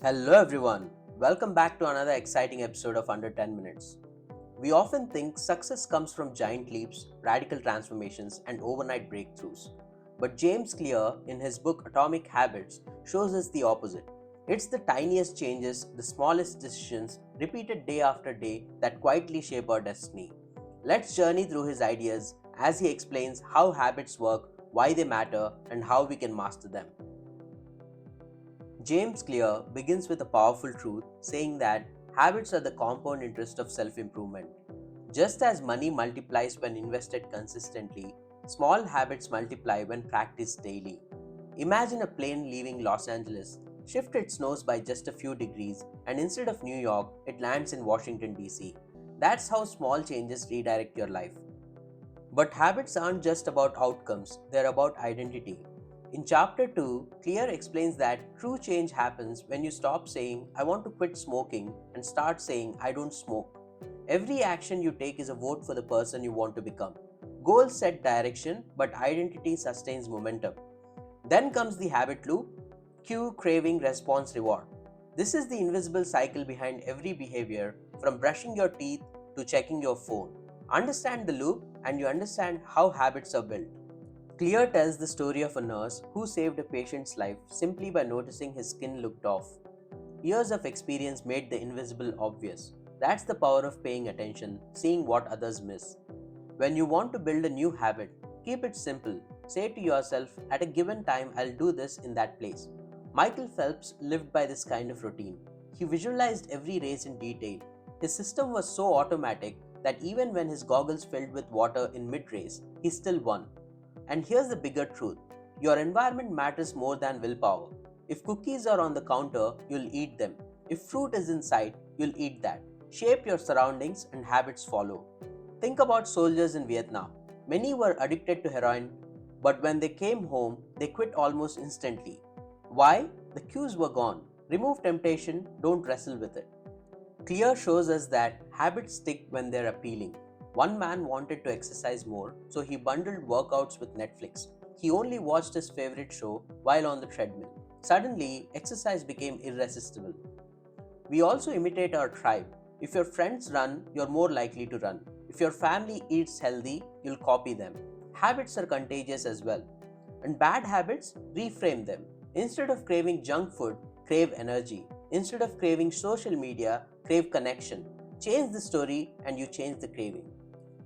Hello everyone, welcome back to another exciting episode of Under 10 Minutes. We often think success comes from giant leaps, radical transformations, and overnight breakthroughs. But James Clear, in his book Atomic Habits, shows us the opposite. It's the tiniest changes, the smallest decisions, repeated day after day, that quietly shape our destiny. Let's journey through his ideas as he explains how habits work, why they matter, and how we can master them. James Clear begins with a powerful truth saying that habits are the compound interest of self improvement. Just as money multiplies when invested consistently, small habits multiply when practiced daily. Imagine a plane leaving Los Angeles, shift its nose by just a few degrees, and instead of New York, it lands in Washington, D.C. That's how small changes redirect your life. But habits aren't just about outcomes, they're about identity. In chapter 2, Clear explains that true change happens when you stop saying, I want to quit smoking, and start saying, I don't smoke. Every action you take is a vote for the person you want to become. Goals set direction, but identity sustains momentum. Then comes the habit loop: cue, craving, response, reward. This is the invisible cycle behind every behavior, from brushing your teeth to checking your phone. Understand the loop, and you understand how habits are built. Clear tells the story of a nurse who saved a patient's life simply by noticing his skin looked off. Years of experience made the invisible obvious. That's the power of paying attention, seeing what others miss. When you want to build a new habit, keep it simple. Say to yourself, at a given time, I'll do this in that place. Michael Phelps lived by this kind of routine. He visualized every race in detail. His system was so automatic that even when his goggles filled with water in mid race, he still won. And here's the bigger truth: your environment matters more than willpower. If cookies are on the counter, you'll eat them. If fruit is in sight, you'll eat that. Shape your surroundings and habits follow. Think about soldiers in Vietnam. Many were addicted to heroin, but when they came home, they quit almost instantly. Why? The cues were gone. Remove temptation, don't wrestle with it. Clear shows us that habits stick when they're appealing. One man wanted to exercise more, so he bundled workouts with Netflix. He only watched his favorite show while on the treadmill. Suddenly, exercise became irresistible. We also imitate our tribe. If your friends run, you're more likely to run. If your family eats healthy, you'll copy them. Habits are contagious as well. And bad habits, reframe them. Instead of craving junk food, crave energy. Instead of craving social media, crave connection. Change the story and you change the craving.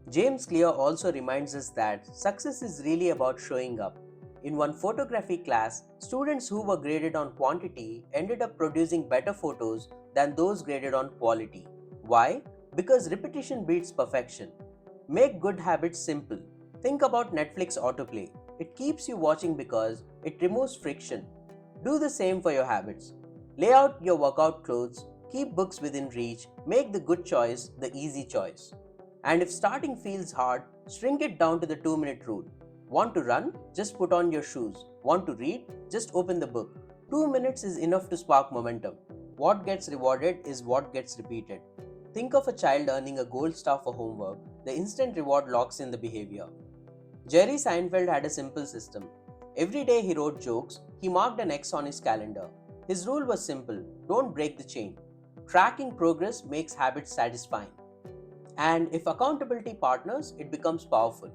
James Clear also reminds us that success is really about showing up. In one photography class, students who were graded on quantity ended up producing better photos than those graded on quality. Why? Because repetition beats perfection. Make good habits simple. Think about Netflix autoplay. It keeps you watching because it removes friction. Do the same for your habits. Lay out your workout clothes, keep books within reach, make the good choice the easy choice. And if starting feels hard, shrink it down to the 2-minute rule. Want to run? Just put on your shoes. Want to read? Just open the book. 2 minutes is enough to spark momentum. What gets rewarded is what gets repeated. Think of a child earning a gold star for homework. The instant reward locks in the behavior. Jerry Seinfeld had a simple system. Every day he wrote jokes, he marked an X on his calendar. His rule was simple: don't break the chain. Tracking progress makes habits satisfying. And if accountability partners, it becomes powerful.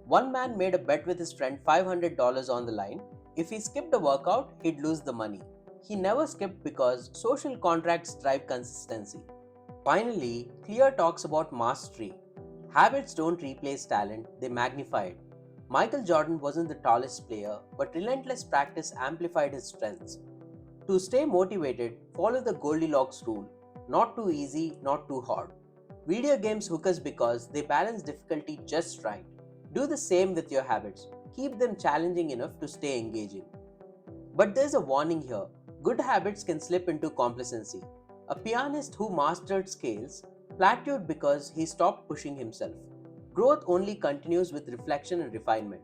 One man made a bet with his friend $500 on the line. If he skipped a workout, he'd lose the money. He never skipped because social contracts drive consistency. Finally, Clear talks about mastery. Habits don't replace talent, they magnify it. Michael Jordan wasn't the tallest player, but relentless practice amplified his strengths. To stay motivated, follow the Goldilocks rule: not too easy, not too hard. Video games hook us because they balance difficulty just right. Do the same with your habits. Keep them challenging enough to stay engaging. But there's a warning here: good habits can slip into complacency. A pianist who mastered scales plateaued because he stopped pushing himself. Growth only continues with reflection and refinement.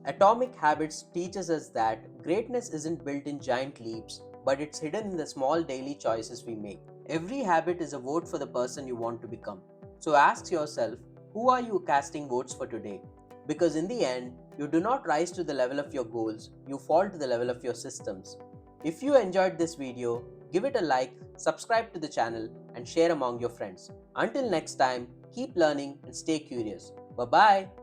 Atomic Habits teaches us that greatness isn't built in giant leaps, but it's hidden in the small daily choices we make. Every habit is a vote for the person you want to become. So ask yourself, who are you casting votes for today? Because in the end, you do not rise to the level of your goals, you fall to the level of your systems. If you enjoyed this video, give it a like, subscribe to the channel, and share among your friends. Until next time, keep learning and stay curious. Bye bye.